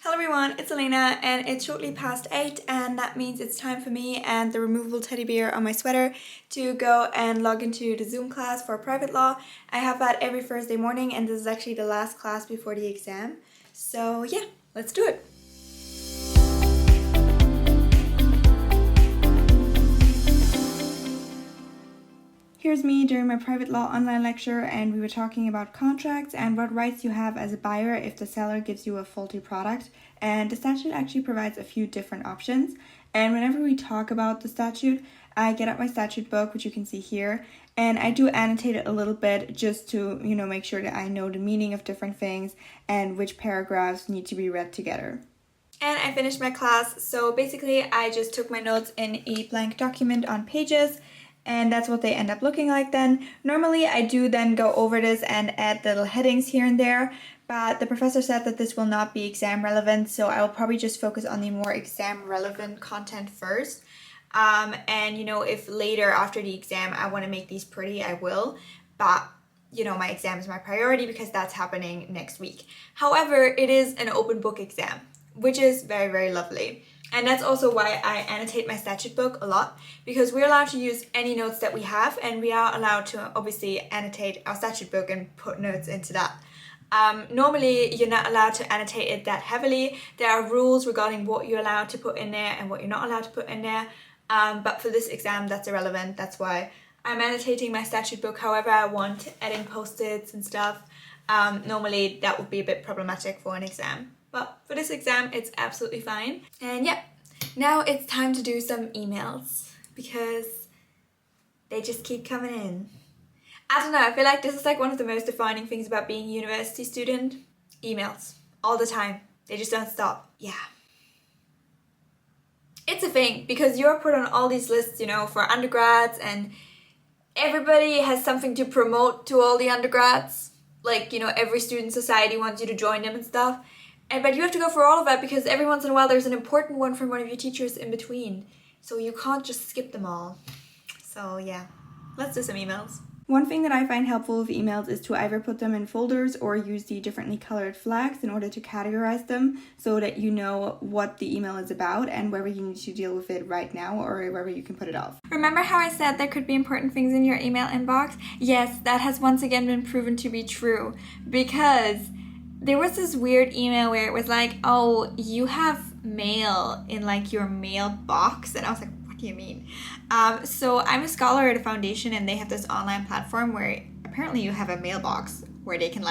Hello everyone, it's Elena and it's shortly past 8 and that means it's time for me and the removable teddy bear on my sweater to go and log into the Zoom class for private law. I have that every Thursday morning and this is actually the last class before the exam. So yeah, let's do it. Here's me during my private law online lecture and we were talking about contracts and what rights you have as a buyer if the seller gives you a faulty product. And the statute actually provides a few different options. And whenever we talk about the statute, I get out my statute book, which you can see here, and I do annotate it a little bit just to, make sure that I know the meaning of different things and which paragraphs need to be read together. And I finished my class, so basically I just took my notes in a blank document on Pages, and that's what they end up looking like then. Normally I do then go over this and add little headings here and there, but the professor said that this will not be exam relevant, so I will probably just focus on the more exam relevant content first. If later after the exam I want to make these pretty, I will, but my exam is my priority because that's happening next week. However, it is an open book exam, which is very, very lovely. And that's also why I annotate my statute book a lot, because we're allowed to use any notes that we have and we are allowed to obviously annotate our statute book and put notes into that. Normally, you're not allowed to annotate it that heavily. There are rules regarding what you're allowed to put in there and what you're not allowed to put in there. But for this exam, that's irrelevant. That's why I'm annotating my statute book however I want, adding post-its and stuff. Normally, that would be a bit problematic for an exam. But for this exam, it's absolutely fine. And yeah, now it's time to do some emails because they just keep coming in. I don't know, I feel like this is like one of the most defining things about being a university student. Emails. All the time. They just don't stop. Yeah. It's a thing because you're put on all these lists, for undergrads, and everybody has something to promote to all the undergrads. Like, every student society wants you to join them and stuff. But you have to go for all of that because every once in a while there's an important one from one of your teachers in between. So you can't just skip them all. So yeah, let's do some emails. One thing that I find helpful with emails is to either put them in folders or use the differently colored flags in order to categorize them so that you know what the email is about and whether you need to deal with it right now or whether you can put it off. Remember how I said there could be important things in your email inbox? Yes, that has once again been proven to be true because there was this weird email where it was like, oh, you have mail in like your mailbox. And I was like, what do you mean? So I'm a scholar at a foundation and they have this online platform where apparently you have a mailbox where they can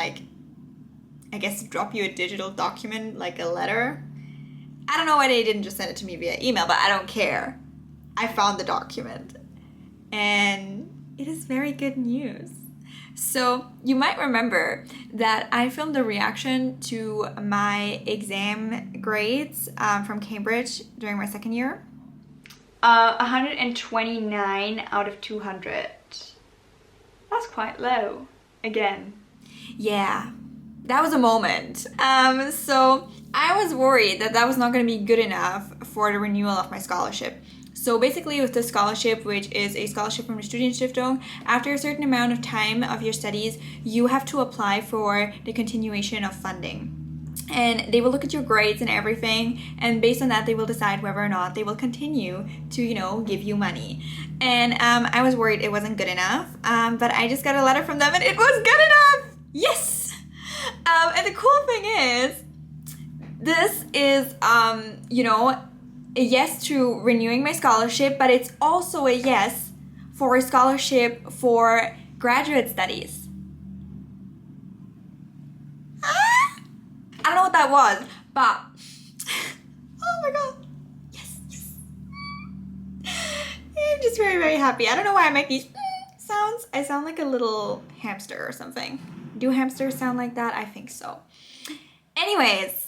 drop you a digital document, like a letter. I don't know why they didn't just send it to me via email, but I don't care. I found the document and it is very good news. So you might remember that I filmed a reaction to my exam grades from Cambridge during my second year. 129 out of 200. That's quite low. Again. Yeah, that was a moment. So I was worried that was not going to be good enough for the renewal of my scholarship. So basically with the scholarship, which is a scholarship from the Studienstiftung, after a certain amount of time of your studies, you have to apply for the continuation of funding. And they will look at your grades and everything, and based on that, they will decide whether or not they will continue to, give you money. And I was worried it wasn't good enough, but I just got a letter from them and it was good enough! Yes! And the cool thing is, this is, a yes to renewing my scholarship, but it's also a yes for a scholarship for graduate studies. I don't know what that was, but oh my god, yes. I'm just very, very happy. I don't know why I make these sounds. I sound like a little hamster or something. Do hamsters sound like that? I think so. Anyways,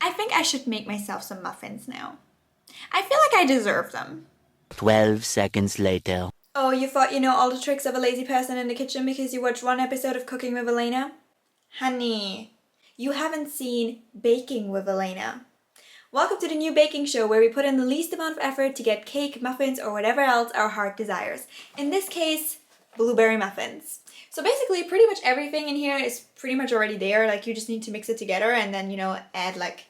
I think I should make myself some muffins now. I feel like I deserve them. 12 seconds later. Oh, you thought you know all the tricks of a lazy person in the kitchen because you watched one episode of Cooking with Elena? Honey, you haven't seen Baking with Elena. Welcome to the new baking show where we put in the least amount of effort to get cake, muffins, or whatever else our heart desires. In this case, blueberry muffins. So basically pretty much everything in here is pretty much already there. Like you just need to mix it together and then, add like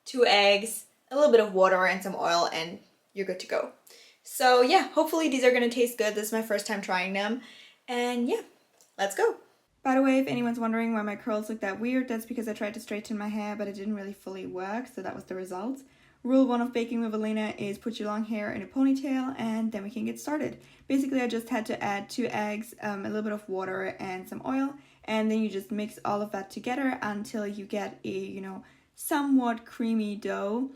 2 eggs, a little bit of water and some oil, and you're good to go. So yeah, hopefully these are gonna taste good. This is my first time trying them. And yeah, let's go. By the way, if anyone's wondering why my curls look that weird, that's because I tried to straighten my hair, but it didn't really fully work, so that was the result. Rule 1 of baking with Elena is put your long hair in a ponytail, and then we can get started. Basically, I just had to add 2 eggs, a little bit of water, and some oil, and then you just mix all of that together until you get a, somewhat creamy dough.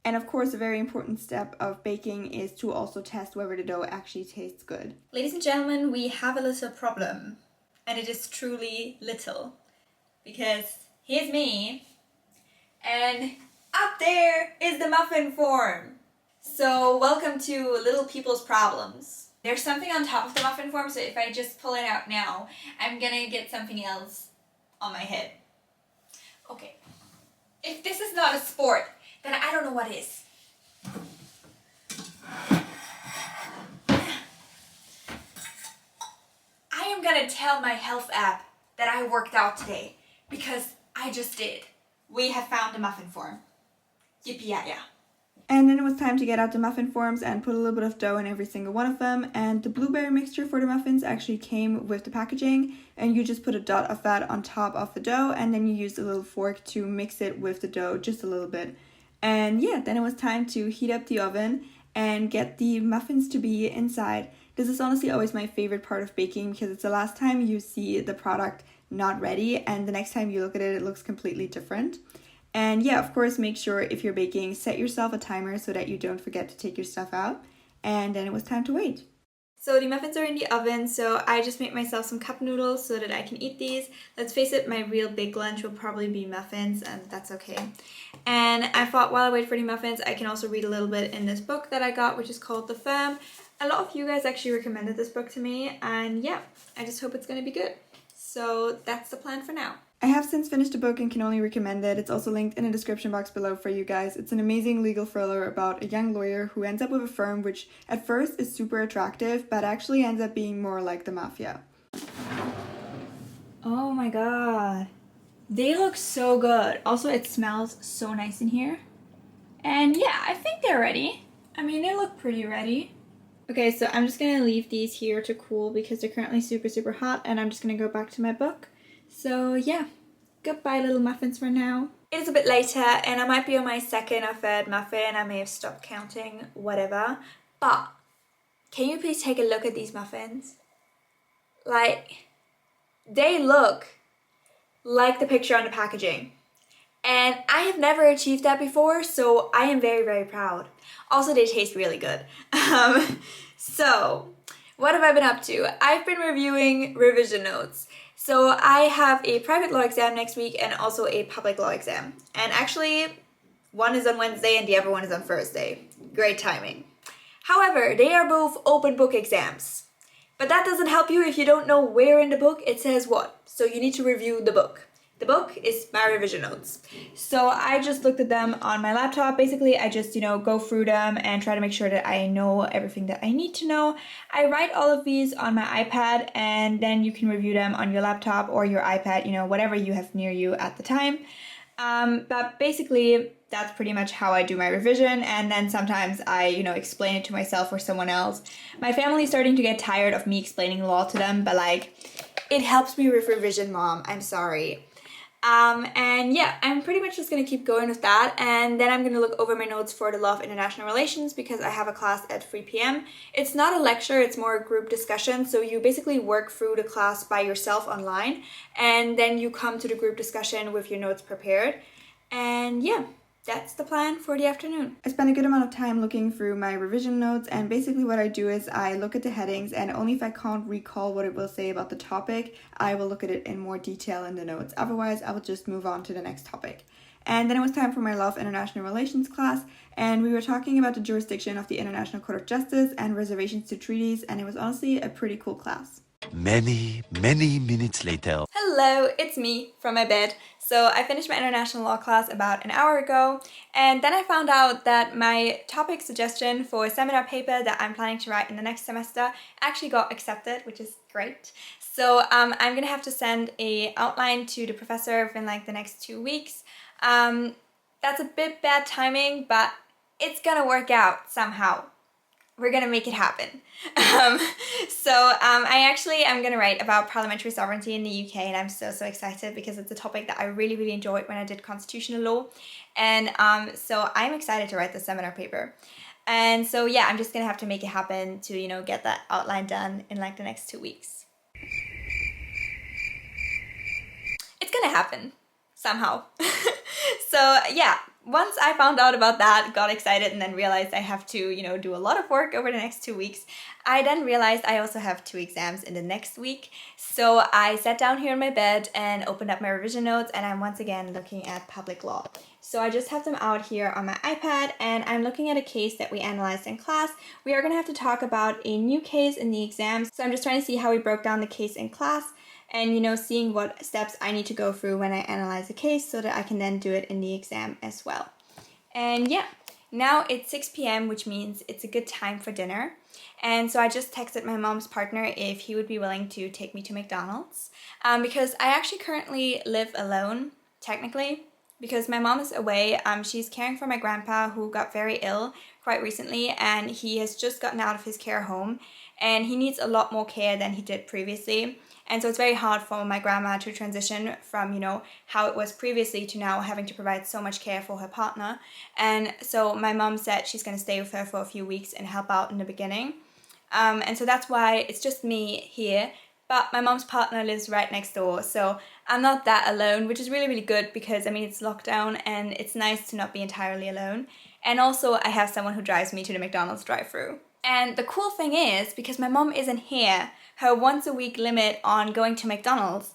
And of course, a very important step of baking is to also test whether the dough actually tastes good. Ladies and gentlemen, we have a little problem. And it is truly little. Because here's me, and up there is the muffin form. So welcome to Little People's Problems. There's something on top of the muffin form, so if I just pull it out now, I'm gonna get something else on my head. Okay. If this is not a sport, then I don't know what is. I am gonna tell my health app that I worked out today, because I just did. We have found the muffin form. Yippee-yah-yah. And then it was time to get out the muffin forms and put a little bit of dough in every single one of them. And the blueberry mixture for the muffins actually came with the packaging, and you just put a dot of that on top of the dough, and then you use a little fork to mix it with the dough just a little bit. And yeah, then it was time to heat up the oven and get the muffins to be inside. This is honestly always my favorite part of baking because it's the last time you see the product not ready, and the next time you look at it, it looks completely different. And yeah, of course, make sure if you're baking, set yourself a timer so that you don't forget to take your stuff out. And then it was time to wait. So the muffins are in the oven, so I just made myself some cup noodles so that I can eat these. Let's face it, my real big lunch will probably be muffins, and that's okay. And I thought while I wait for the muffins, I can also read a little bit in this book that I got, which is called The Firm. A lot of you guys actually recommended this book to me, and yeah, I just hope it's gonna be good. So that's the plan for now. I have since finished the book and can only recommend it. It's also linked in the description box below for you guys. It's an amazing legal thriller about a young lawyer who ends up with a firm which at first is super attractive, but actually ends up being more like the mafia. Oh my god. They look so good. Also, it smells so nice in here. And yeah, I think they're ready. I mean, they look pretty ready. Okay, so I'm just gonna leave these here to cool because they're currently super, super hot, and I'm just gonna go back to my book. So yeah, goodbye little muffins for now. It is a bit later and I might be on my second or third muffin. I may have stopped counting, whatever. But can you please take a look at these muffins? Like, they look like the picture on the packaging. And I have never achieved that before, so I am very, very proud. Also, they taste really good. So, what have I been up to? I've been reviewing revision notes. So I have a private law exam next week and also a public law exam. And actually, one is on Wednesday and the other one is on Thursday. Great timing. However, they are both open book exams. But that doesn't help you if you don't know where in the book it says what. So you need to review the book. The book is my revision notes. So I just looked at them on my laptop. Basically, I just, go through them and try to make sure that I know everything that I need to know. I write all of these on my iPad, and then you can review them on your laptop or your iPad, whatever you have near you at the time. But basically, that's pretty much how I do my revision, and then sometimes I, explain it to myself or someone else. My family's starting to get tired of me explaining law to them, but it helps me with revision, Mom. I'm sorry. And yeah, I'm pretty much just gonna keep going with that, and then I'm gonna look over my notes for the Law of International Relations because I have a class at 3 p.m. It's not a lecture, it's more a group discussion, so you basically work through the class by yourself online, and then you come to the group discussion with your notes prepared, and yeah. That's the plan for the afternoon. I spent a good amount of time looking through my revision notes, and basically what I do is I look at the headings, and only if I can't recall what it will say about the topic, I will look at it in more detail in the notes. Otherwise, I will just move on to the next topic. And then it was time for my Law of International Relations class, and we were talking about the jurisdiction of the International Court of Justice and reservations to treaties, and it was honestly a pretty cool class. Many, many minutes later. Hello, it's me from my bed. So I finished my international law class about an hour ago, and then I found out that my topic suggestion for a seminar paper that I'm planning to write in the next semester actually got accepted, which is great. So I'm gonna have to send an outline to the professor within the next 2 weeks. That's a bit bad timing, but it's gonna work out somehow. We're gonna make it happen. I actually am gonna write about parliamentary sovereignty in the UK, and I'm so excited because it's a topic that I really enjoyed when I did constitutional law. And so I'm excited to write the seminar paper. And so yeah, I'm just gonna have to make it happen to, you know, get that outline done in like the next 2 weeks. It's gonna happen somehow. So yeah, once I found out about that, got excited, and then realized I have to, you know, do a lot of work over the next 2 weeks. I then realized I also have 2 exams in the next week. So I sat down here in my bed and opened up my revision notes, and I'm once again looking at public law. So I just have them out here on my iPad, and I'm looking at a case that we analyzed in class. We are gonna have to talk about a new case in the exams. So I'm just trying to see how we broke down the case in class, and, you know, seeing what steps I need to go through when I analyze a case so that I can then do it in the exam as well. And yeah, now it's 6 p.m., which means it's a good time for dinner. And so I just texted my mom's partner if he would be willing to take me to McDonald's, because I actually currently live alone, technically, because my mom is away. She's caring for my grandpa, who got very ill quite recently, and he has just gotten out of his care home, and he needs a lot more care than he did previously. And so it's very hard for my grandma to transition from, you know, how it was previously to now having to provide so much care for her partner. And so my mom said she's going to stay with her for a few weeks and help out in the beginning. And so that's why it's just me here. But my mom's partner lives right next door, so I'm not that alone, which is really good because, I mean, it's lockdown and it's nice to not be entirely alone. And also I have someone who drives me to the McDonald's drive-thru. And the cool thing is, because my mom isn't here, her once a week limit on going to McDonald's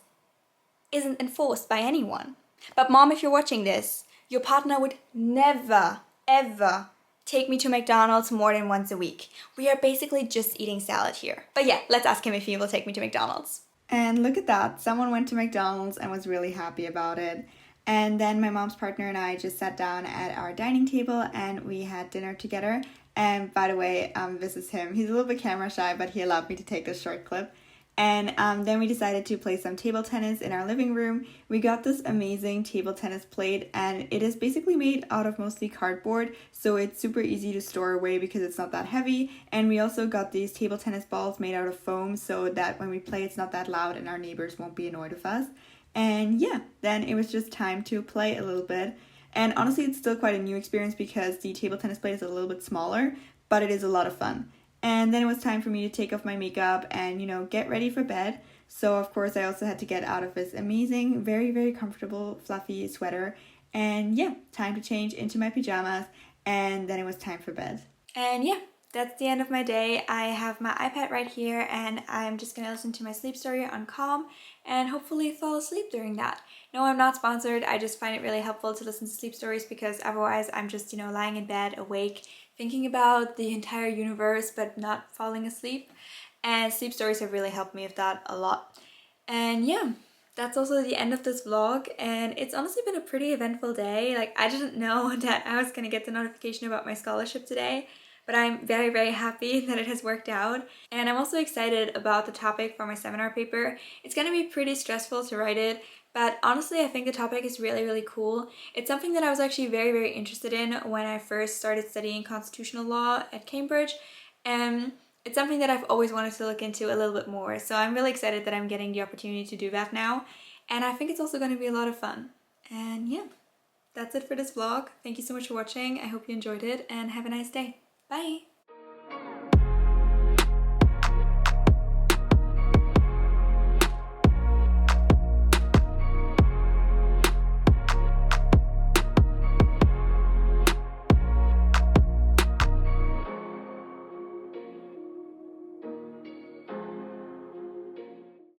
isn't enforced by anyone. But mom, if you're watching this, your partner would never, ever take me to McDonald's more than once a week. We are basically just eating salad here. But yeah, let's ask him if he will take me to McDonald's. And look at that, someone went to McDonald's and was really happy about it. And then my mom's partner and I just sat down at our dining table and we had dinner together. And by the way, this is him. He's a little bit camera shy, but he allowed me to take this short clip. And then we decided to play some table tennis in our living room. We got this amazing table tennis plate, and it is basically made out of mostly cardboard, so it's super easy to store away because it's not that heavy. And we also got these table tennis balls made out of foam so that when we play it's not that loud and our neighbors won't be annoyed with us. And yeah, then it was just time to play a little bit. And honestly, it's still quite a new experience because the table tennis plate is a little bit smaller, but it is a lot of fun. And then it was time for me to take off my makeup and, you know, get ready for bed. So of course I also had to get out of this amazing, very comfortable, fluffy sweater. And yeah, time to change into my pajamas. And then it was time for bed. And yeah, that's the end of my day. I have my iPad right here and I'm just gonna listen to my sleep story on Calm and hopefully fall asleep during that. No, I'm not sponsored. I just find it really helpful to listen to sleep stories because otherwise I'm just, you know, lying in bed awake, thinking about the entire universe but not falling asleep. And sleep stories have really helped me with that a lot. And yeah, that's also the end of this vlog, and it's honestly been a pretty eventful day. Like, I didn't know that I was gonna get the notification about my scholarship today, but I'm very happy that it has worked out. And I'm also excited about the topic for my seminar paper. It's gonna be pretty stressful to write it, but honestly I think the topic is really cool. It's something that I was actually very interested in when I first started studying constitutional law at Cambridge, and it's something that I've always wanted to look into a little bit more. So I'm really excited that I'm getting the opportunity to do that now, and I think it's also going to be a lot of fun. And yeah, that's it for this vlog. Thank you so much for watching. I hope you enjoyed it and have a nice day. Bye!